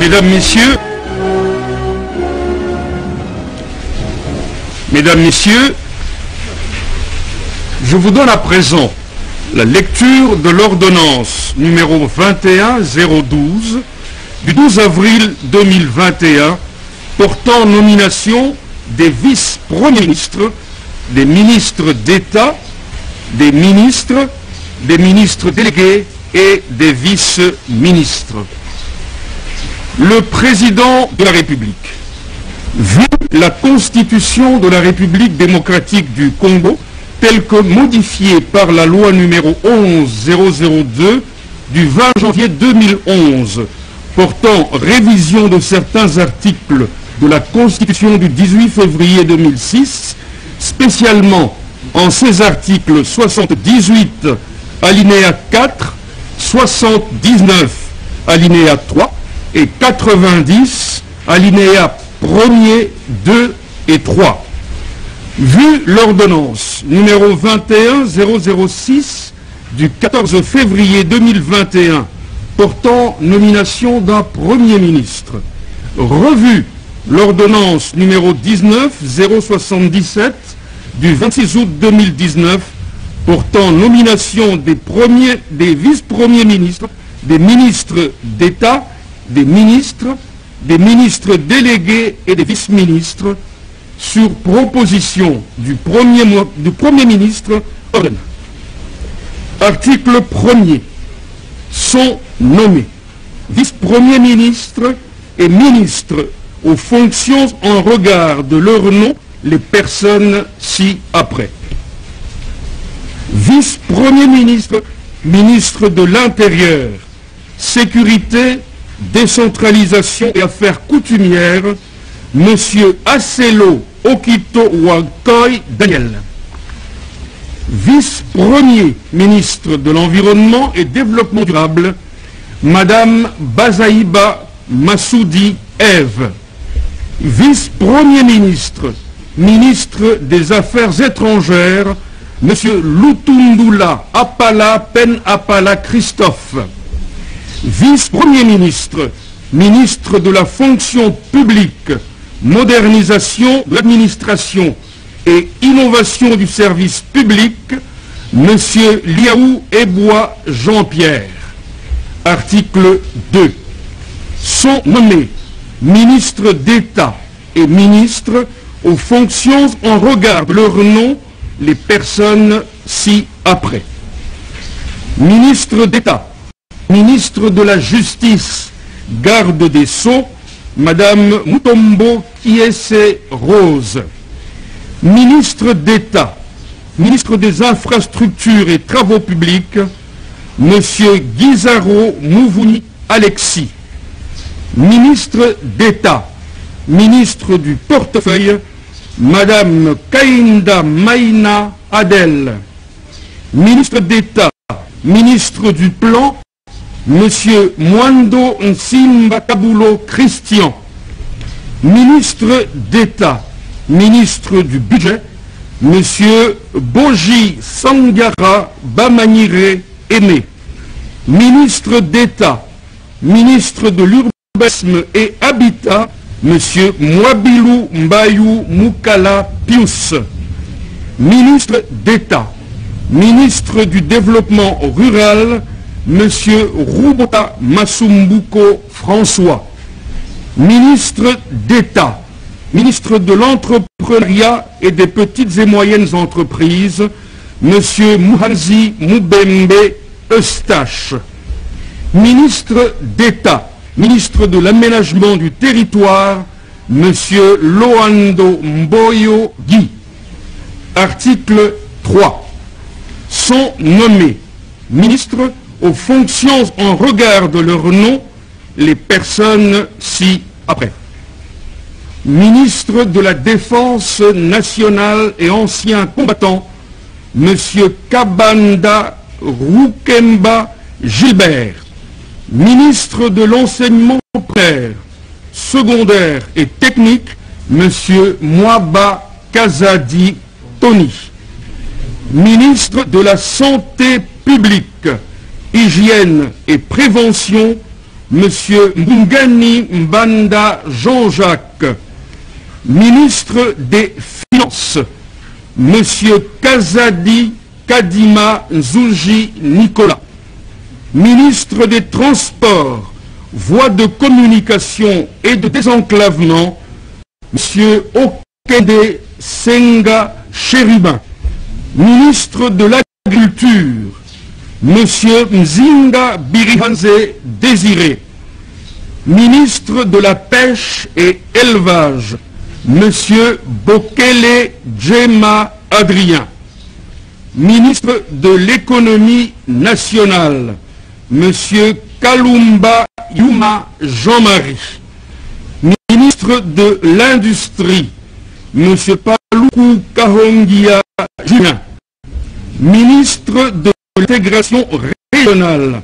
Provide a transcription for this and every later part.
Mesdames, Messieurs, je vous donne à présent la lecture de l'ordonnance numéro 21-012 du 12 avril 2021 portant nomination des vice-premiers ministres, des ministres d'État, des ministres délégués et des vice-ministres. Le président de la République, vu la Constitution de la République démocratique du Congo, telle que modifiée par la loi numéro 11-002 du 20 janvier 2011, portant révision de certains articles de la Constitution du 18 février 2006, spécialement en ces articles 78 alinéa 4, 79 alinéa 3 et 90 alinéa 1er, 2 et 3. Vu l'ordonnance numéro 21-006 du 14 février 2021 portant nomination d'un Premier ministre, revu l'ordonnance numéro 19-077 du 26 août 2019 portant nomination des vice-premiers ministres, des ministres d'État, des ministres délégués et des vice-ministres sur proposition du Premier ministre ordonne. Article 1er. Sont nommés vice-premiers ministres et ministres aux fonctions en regard de leur nom les personnes ci-après. Vice-premier ministre, ministre de l'Intérieur, Sécurité, Décentralisation et Affaires coutumières, Monsieur Acelo Okito Wakoy Daniel. Vice-premier ministre de l'Environnement et Développement durable, Madame Bazaïba Massoudi Ève. Vice-premier ministre, ministre des Affaires étrangères, Monsieur Lutundula Apala Pen Apala Christophe. Vice-premier ministre, ministre de la fonction publique, modernisation de l'administration et innovation du service public, Monsieur Liaou Ebois Jean-Pierre. Article 2. Sont nommés ministres d'État et ministres aux fonctions en regard de leur nom les personnes ci-après. Ministre d'État, ministre de la Justice, garde des Sceaux, Madame Mutombo Kiese Rose. Ministre d'État, ministre des Infrastructures et Travaux publics, Monsieur Guizaro Mouvouni Alexis. Ministre d'État, ministre du Portefeuille, Madame Kainda Maïna Adel. Ministre d'État, ministre du Plan, Monsieur Mwando Nsimba Kabulo Christian. Ministre d'État, ministre du Budget, Monsieur Boji Sangara Bamanire Aimé. Ministre d'État, ministre de l'Urbanisme et Habitat, Monsieur Mwabilou Mbayou Moukala Pius. Ministre d'État, ministre du Développement rural, Monsieur Roubota Masumbuko François. Ministre d'État, ministre de l'Entrepreneuriat et des petites et moyennes entreprises, Monsieur Mouhazi Moubembe Eustache. Ministre d'État, ministre de l'Aménagement du Territoire, Monsieur Loando Mboyo Guy. Article 3. Sont nommés ministres aux fonctions en regard de leur nom les personnes ci-après. Ministre de la Défense nationale et ancien combattant, Monsieur Kabanda Roukemba Gilbert. Ministre de l'Enseignement primaire, secondaire et technique, Monsieur Mwaba Kazadi Tony. Ministre de la Santé publique, Hygiène et Prévention, Monsieur Mungani Mbanda Jean-Jacques. Ministre des Finances, Monsieur Kazadi Kadima Nzouji Nicolas. Ministre des Transports, Voies de communication et de désenclavement, Monsieur Okende Senga Chérubin. Ministre de l'Agriculture, Monsieur Mzinga Birihanze Désiré. Ministre de la Pêche et Élevage, Monsieur Bokele Djema Adrien. Ministre de l'Économie nationale, Monsieur Kalumba Yuma Jean-Marie. Ministre de l'Industrie, Monsieur Paluku Kahongia Julien. Ministre de l'Intégration régionale,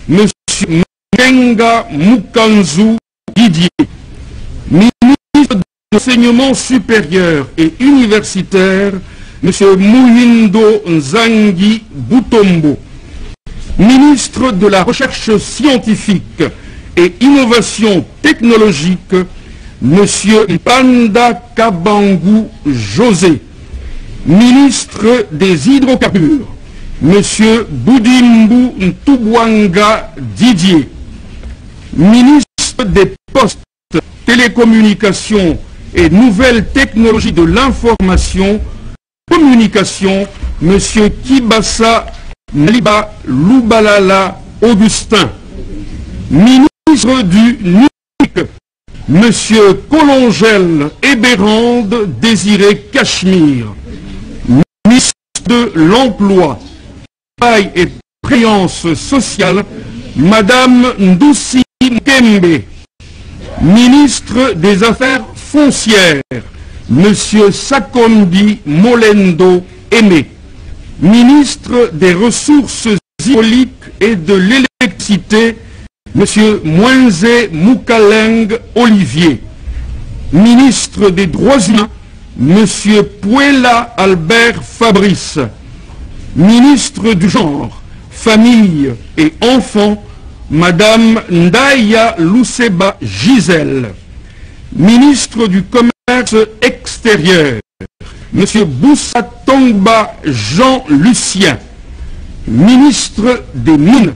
Monsieur Menga Mukanzu Didier. Ministre de l'Enseignement supérieur et universitaire, M. Mouhindo Nzangi Boutombo. Ministre de la Recherche scientifique et innovation technologique, M. Mpanda Kabangu José. Ministre des Hydrocarbures, M. Boudimbu Ntubwanga Didier. Ministre des Postes, Télécommunications et Nouvelles Technologies de l'Information, Communication, M. Kibasa Maliba Loubalala Augustin. Ministre du Numérique, M. Colongel Ebérande Désiré Cachemire. Ministre de l'Emploi, Travail et Prévoyance sociale, Madame Ndoussi Mkembe. Ministre des Affaires foncières, Monsieur Sakondi Molendo Aimé. Ministre des Ressources hydrauliques et de l'électricité, Monsieur Mwenze Moukaleng Olivier. Ministre des Droits humains, Monsieur Puela Albert Fabrice. Ministre du Genre, Famille et Enfants, Madame Ndaya Lousseba Gisèle. Ministre du Commerce extérieur, Monsieur Boussa Tongba Jean-Lucien. Ministre des Mines,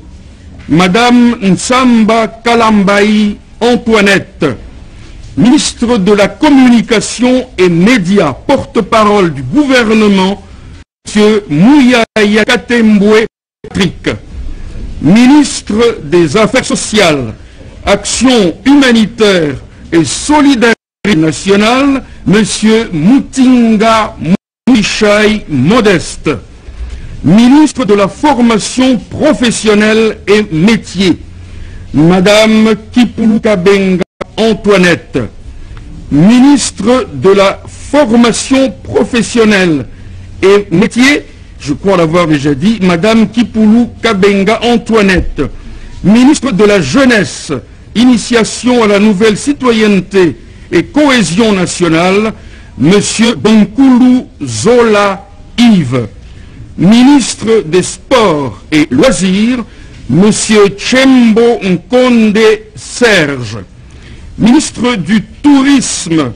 Madame Nsamba Kalambaï Antoinette. Ministre de la Communication et Médias, porte-parole du gouvernement, Monsieur Mouyaya Katemboué Patrick. Ministre des Affaires sociales, Action humanitaire et solidarité nationale, Monsieur Moutinga Mouichaï Modeste. Ministre de la Formation professionnelle et métiers, Madame Kipuluka Benga Antoinette. Ministre de la Formation professionnelle et métiers, je crois l'avoir déjà dit, Madame Kipulu Kabenga Antoinette. Ministre de la Jeunesse, Initiation à la nouvelle citoyenneté et cohésion nationale, Monsieur Bonkulu Zola Yves. Ministre des Sports et Loisirs, Monsieur Tchembo Nkonde Serge. Ministre du Tourisme,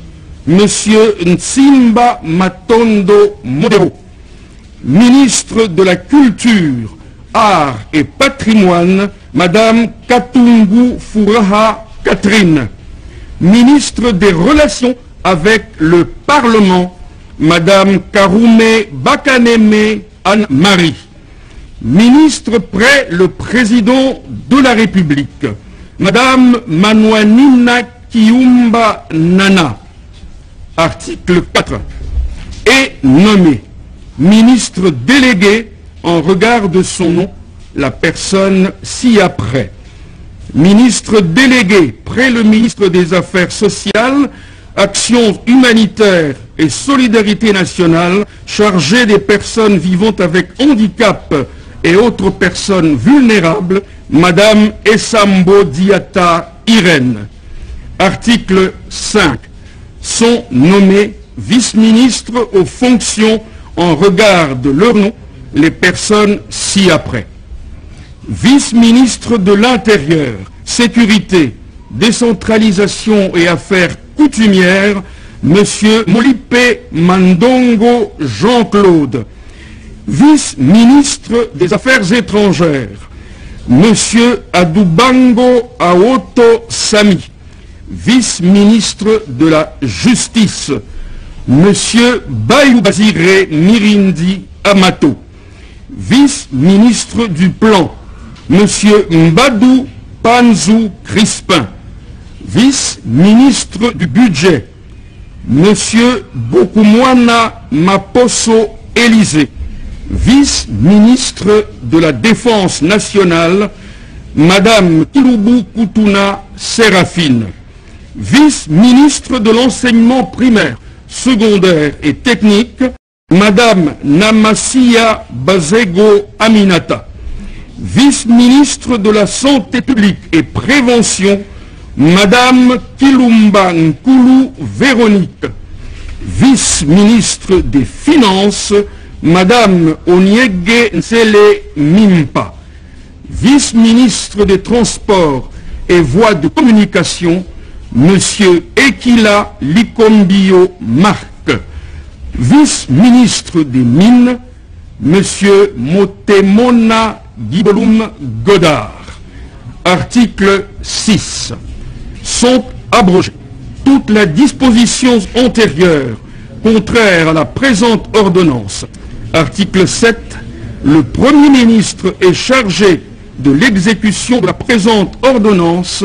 Monsieur Nsimba Matondo Modero. Ministre de la Culture, Arts et Patrimoine, Madame Katungu Furaha Catherine. Ministre des Relations avec le Parlement, Madame Karoume Bakaneme Anne-Marie. Ministre près le Président de la République, Madame Manouanina Kiumba Nana. Article 4. Est nommé ministre délégué en regard de son nom, la personne ci-après. Ministre délégué près le ministre des Affaires sociales, Action humanitaire et solidarité nationale, chargé des personnes vivant avec handicap et autres personnes vulnérables, Madame Essambo Diata Irène. Article 5. Sont nommés vice-ministres aux fonctions en regard de leur nom les personnes ci-après. Vice-ministre de l'Intérieur, sécurité, décentralisation et affaires coutumières, M. Molipe Mandongo Jean-Claude. Vice-ministre des Affaires étrangères, M. Adubango Aoto Sami. Vice-ministre de la Justice, M. Bayou Basiré Mirindi Amato. Vice-ministre du Plan, M. Mbadou Panzou Crispin. Vice-ministre du Budget, M. Bokumwana Maposo Élysée. Vice-ministre de la Défense nationale, Madame Kilubu Kutuna Séraphine. Vice-ministre de l'enseignement primaire, secondaire et technique, Madame Namasia Bazego Aminata. Vice-ministre de la Santé publique et prévention, Madame Kilumba Nkulu Véronique. Vice-ministre des Finances, Madame Onyege Nsele Mimpa. Vice-ministre des Transports et Voies de Communication, Monsieur Ekila Likombio Marc. Vice-ministre des Mines, Monsieur Motemona Guibolum Godard. Article 6. Sont abrogées toutes les dispositions antérieures contraires à la présente ordonnance. Article 7. Le Premier ministre est chargé de l'exécution de la présente ordonnance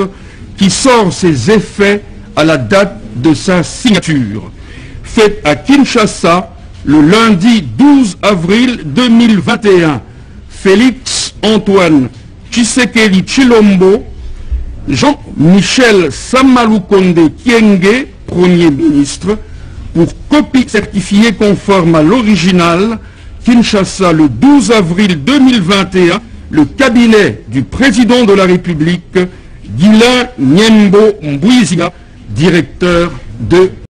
qui sort ses effets à la date de sa signature. Faite à Kinshasa le lundi 12 avril 2021. Félix Antoine Tshisekedi Tshilombo, Jean-Michel Samalukonde Kyenge, Premier ministre, pour copie certifiée conforme à l'original, Kinshasa le 12 avril 2021, le cabinet du président de la République, Guilain Nyembo Mbouizia, directeur de